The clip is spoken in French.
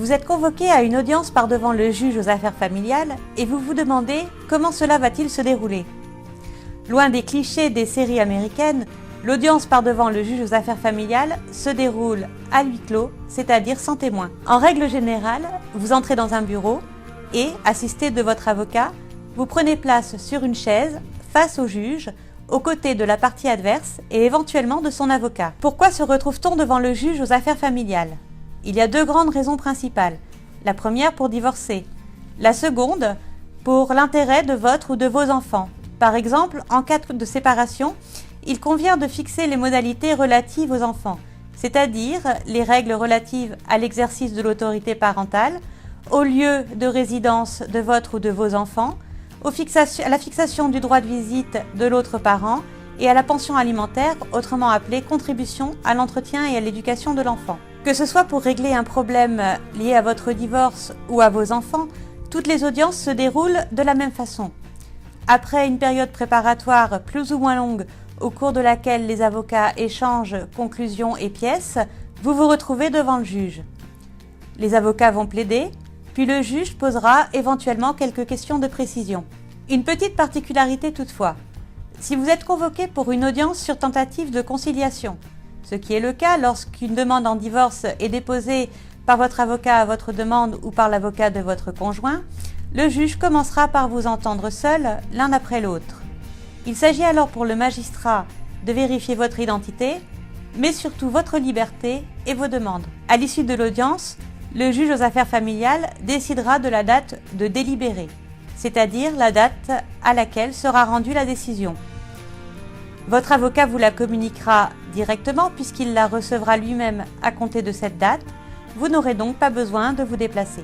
Vous êtes convoqué à une audience par devant le juge aux affaires familiales et vous vous demandez comment cela va-t-il se dérouler. Loin des clichés des séries américaines, l'audience par devant le juge aux affaires familiales se déroule à huis clos, c'est-à-dire sans témoin. En règle générale, vous entrez dans un bureau et, assisté de votre avocat, vous prenez place sur une chaise face au juge, aux côtés de la partie adverse et éventuellement de son avocat. Pourquoi se retrouve-t-on devant le juge aux affaires familiales ? Il y a deux grandes raisons principales. La première pour divorcer. La seconde pour l'intérêt de votre ou de vos enfants. Par exemple, en cas de séparation, il convient de fixer les modalités relatives aux enfants, c'est-à-dire les règles relatives à l'exercice de l'autorité parentale, au lieu de résidence de votre ou de vos enfants, à la fixation du droit de visite de l'autre parent et à la pension alimentaire, autrement appelée contribution à l'entretien et à l'éducation de l'enfant. Que ce soit pour régler un problème lié à votre divorce ou à vos enfants, toutes les audiences se déroulent de la même façon. Après une période préparatoire plus ou moins longue, au cours de laquelle les avocats échangent conclusions et pièces, vous vous retrouvez devant le juge. Les avocats vont plaider, puis le juge posera éventuellement quelques questions de précision. Une petite particularité toutefois. Si vous êtes convoqué pour une audience sur tentative de conciliation, ce qui est le cas lorsqu'une demande en divorce est déposée par votre avocat à votre demande ou par l'avocat de votre conjoint, le juge commencera par vous entendre seul l'un après l'autre. Il s'agit alors pour le magistrat de vérifier votre identité, mais surtout votre liberté et vos demandes. À l'issue de l'audience, le juge aux affaires familiales décidera de la date de délibéré, c'est-à-dire la date à laquelle sera rendue la décision. Votre avocat vous la communiquera directement puisqu'il la recevra lui-même à compter de cette date. Vous n'aurez donc pas besoin de vous déplacer.